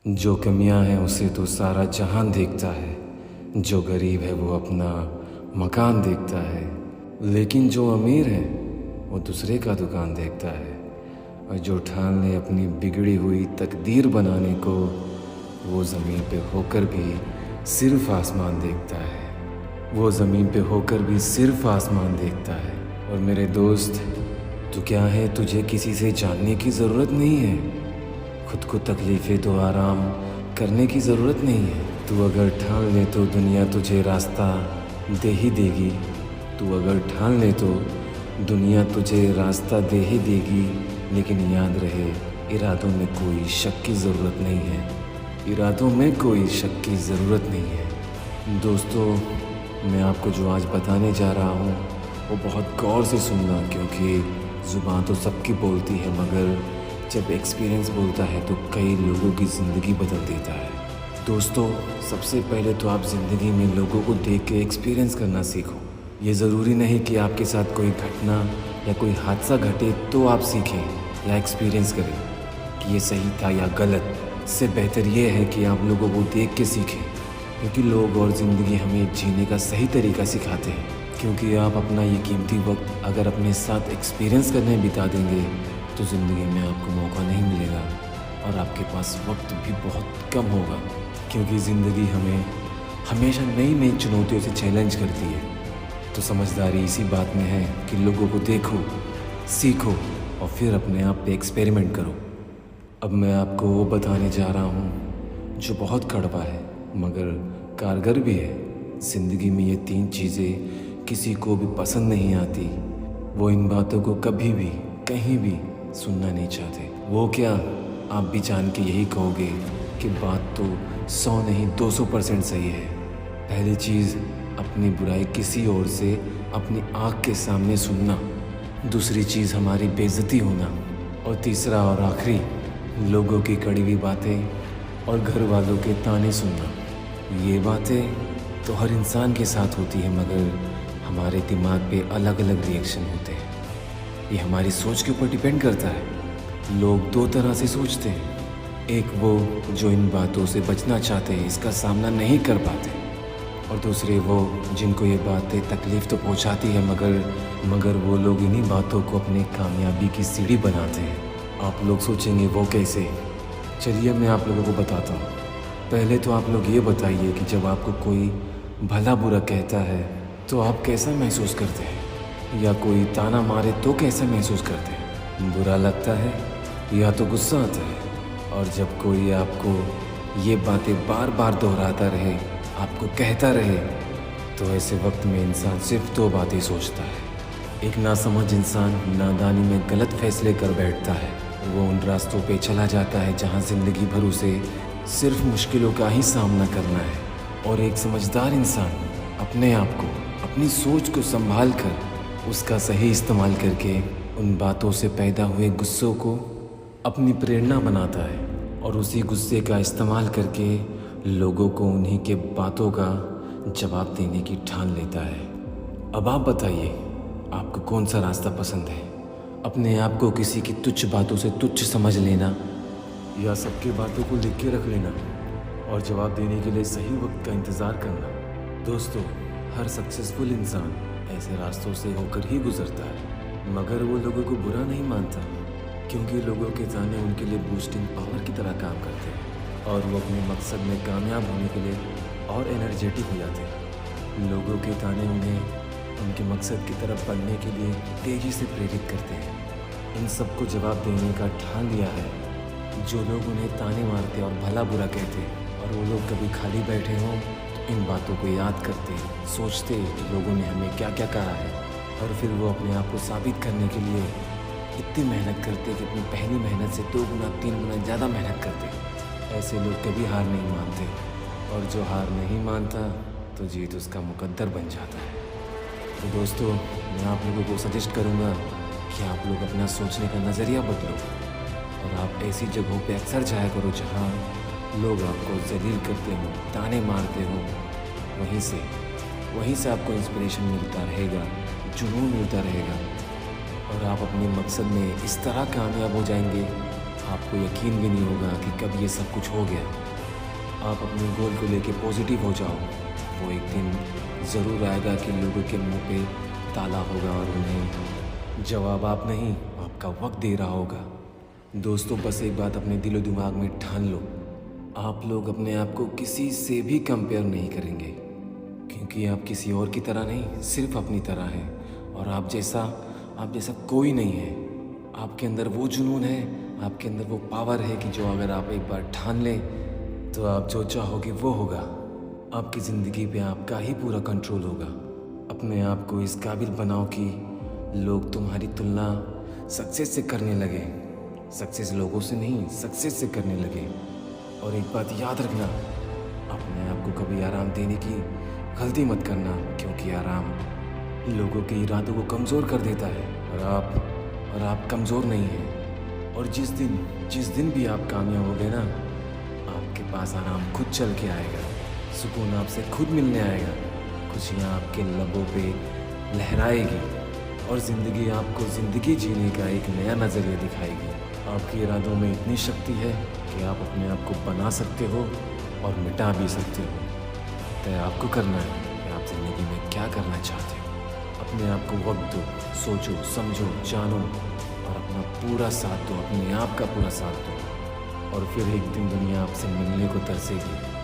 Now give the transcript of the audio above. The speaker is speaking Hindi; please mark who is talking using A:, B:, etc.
A: जो कमियां हैं उसे तो सारा जहान देखता है। जो गरीब है वो अपना मकान देखता है, लेकिन जो अमीर है वो दूसरे का दुकान देखता है। और जो ठान ले अपनी बिगड़ी हुई तकदीर बनाने को, वो ज़मीन पे होकर भी सिर्फ आसमान देखता है। वो ज़मीन पे होकर भी सिर्फ आसमान देखता है। और मेरे दोस्त, तू क्या है, तुझे किसी से जानने की ज़रूरत नहीं है। खुद को तकलीफ़ें तो आराम करने की ज़रूरत नहीं है। तू अगर ठान ले तो दुनिया तुझे रास्ता दे ही देगी। तू अगर ठान ले तो दुनिया तुझे रास्ता दे ही देगी। लेकिन याद रहे, इरादों में कोई शक की ज़रूरत नहीं है। इरादों में कोई शक की ज़रूरत नहीं है। दोस्तों, मैं आपको जो आज बताने जा रहा हूँ वो बहुत गौर से सुनना, क्योंकि ज़ुबान तो सबकी बोलती है, मगर जब एक्सपीरियंस बोलता है तो कई लोगों की ज़िंदगी बदल देता है। दोस्तों, सबसे पहले तो आप ज़िंदगी में लोगों को देख के एक्सपीरियंस करना सीखो। ये ज़रूरी नहीं कि आपके साथ कोई घटना या कोई हादसा घटे तो आप सीखें या एक्सपीरियंस करें कि ये सही था या गलत। इससे बेहतर ये है कि आप लोगों को देख के सीखें, क्योंकि लोग और ज़िंदगी हमें जीने का सही तरीका सिखाते हैं। क्योंकि आप अपना ये कीमती वक्त अगर अपने साथ एक्सपीरियंस करने बिता देंगे तो ज़िंदगी में आपको मौका नहीं मिलेगा और आपके पास वक्त भी बहुत कम होगा। क्योंकि ज़िंदगी हमें हमेशा नई नई चुनौतियों से चैलेंज करती है। तो समझदारी इसी बात में है कि लोगों को देखो, सीखो और फिर अपने आप पे एक्सपेरिमेंट करो। अब मैं आपको वो बताने जा रहा हूँ जो बहुत कड़वा है मगर कारगर भी है। ज़िंदगी में ये 3 चीज़ें किसी को भी पसंद नहीं आती। वो इन बातों को कभी भी कहीं भी सुनना नहीं चाहते। वो क्या, आप भी जान के यही कहोगे कि बात तो 100 नहीं 200% सही है। पहली चीज़, अपनी बुराई किसी और से अपनी आँख के सामने सुनना। दूसरी चीज़, हमारी बेइज्जती होना। और तीसरा और आखिरी, लोगों की कड़ी हुई बातें और घर वालों के ताने सुनना। ये बातें तो हर इंसान के साथ होती है, मगर हमारे दिमाग पे अलग अलग रिएक्शन होते हैं। ये हमारी सोच के ऊपर डिपेंड करता है। लोग 2 तरह से सोचते हैं। एक वो जो इन बातों से बचना चाहते हैं, इसका सामना नहीं कर पाते, और दूसरे वो जिनको ये बातें तकलीफ़ तो पहुंचाती है, मगर वो लोग इन्हीं बातों को अपनी कामयाबी की सीढ़ी बनाते हैं। आप लोग सोचेंगे वो कैसे? चलिए मैं आप लोगों को बताता हूँ। पहले तो आप लोग ये बताइए कि जब आपको कोई भला बुरा कहता है तो आप कैसा महसूस करते हैं? या कोई ताना मारे तो कैसा महसूस करते हैं? बुरा लगता है या तो गुस्सा आता है? और जब कोई आपको ये बातें बार बार दोहराता रहे, आपको कहता रहे, तो ऐसे वक्त में इंसान सिर्फ 2 बातें सोचता है। एक, नासमझ इंसान नादानी में गलत फैसले कर बैठता है। वो उन रास्तों पे चला जाता है जहाँ ज़िंदगी भर उसे सिर्फ मुश्किलों का ही सामना करना है। और एक समझदार इंसान अपने आप को, अपनी सोच को संभाल कर उसका सही इस्तेमाल करके उन बातों से पैदा हुए गुस्सों को अपनी प्रेरणा बनाता है, और उसी गुस्से का इस्तेमाल करके लोगों को उन्हीं के बातों का जवाब देने की ठान लेता है। अब आप बताइए, आपको कौन सा रास्ता पसंद है? अपने आप को किसी की तुच्छ बातों से तुच्छ समझ लेना, या सबकी बातों को लिख के रख लेना और जवाब देने के लिए सही वक्त का इंतज़ार करना? दोस्तों, हर सक्सेसफुल इंसान ऐसे रास्तों से होकर ही गुजरता है, मगर वो लोगों को बुरा नहीं मानता, क्योंकि लोगों के ताने उनके लिए बूस्टिंग पावर की तरह काम करते हैं और वो अपने मकसद में कामयाब होने के लिए और एनर्जेटिक हो जाते हैं। लोगों के ताने उन्हें उनके मकसद की तरफ बढ़ने के लिए तेज़ी से प्रेरित करते हैं। इन सबको जवाब देने का ठान लिया है। जो लोग उन्हें ताने मारते और भला बुरा कहते और वो लोग कभी खाली बैठे हों, इन बातों को याद करते, सोचते कि लोगों ने हमें क्या क्या कहा है, और फिर वो अपने आप को साबित करने के लिए इतनी मेहनत करते कि अपनी पहली मेहनत से 2 गुना 3 गुना ज़्यादा मेहनत करते। ऐसे लोग कभी हार नहीं मानते, और जो हार नहीं मानता तो जीत उसका मुकद्दर बन जाता है। तो दोस्तों, मैं आप लोगों को सजेस्ट करूँगा कि आप लोग अपना सोचने का नज़रिया बदलो, और आप ऐसी जगहों पे अक्सर जाया करो जहाँ लोग आपको जलील करते हो, ताने मारते हो। वहीं से आपको इंस्पिरेशन मिलता रहेगा, जुनून मिलता रहेगा, और आप अपने मकसद में इस तरह कामयाब हो जाएंगे, आपको यकीन भी नहीं होगा कि कब ये सब कुछ हो गया। आप अपने गोल को लेके पॉजिटिव हो जाओ। वो एक दिन ज़रूर आएगा कि लोगों के मुंह पे ताला होगा और उन्हें जवाब आप नहीं, आपका वक्त दे रहा होगा। दोस्तों, बस एक बात अपने दिलो दिमाग में ठान लो, आप लोग अपने आप को किसी से भी कंपेयर नहीं करेंगे, क्योंकि आप किसी और की तरह नहीं, सिर्फ अपनी तरह हैं। और आप जैसा कोई नहीं है। आपके अंदर वो जुनून है, आपके अंदर वो पावर है कि जो अगर आप एक बार ठान लें तो आप जो चाहोगे वो होगा। आपकी ज़िंदगी पे आपका ही पूरा कंट्रोल होगा। अपने आप को इस काबिल बनाओ कि लोग तुम्हारी तुलना सक्सेस से करने लगे। सक्सेस लोगों से नहीं, सक्सेस से करने लगे। और एक बात याद रखना, अपने आप को कभी आराम देने की गलती मत करना, क्योंकि आराम लोगों के इरादों को कमज़ोर कर देता है। और आप कमज़ोर नहीं हैं। और जिस दिन भी आप कामयाब हो गए ना, आपके पास आराम खुद चल के आएगा, सुकून आपसे खुद मिलने आएगा, खुशियाँ आपके लबों पे लहराएगी और ज़िंदगी आपको ज़िंदगी जीने का एक नया नज़रिया दिखाएगी। आपके इरादों में इतनी शक्ति है कि आप अपने आप को बना सकते हो और मिटा भी सकते हो। तय आपको करना है कि आप ज़िंदगी में क्या करना चाहते हो। अपने आप को वक्त दो, सोचो, समझो, जानो और अपना पूरा साथ दो, अपने आप का पूरा साथ दो। और फिर एक दिन दुनिया आपसे मिलने को तरसेगी।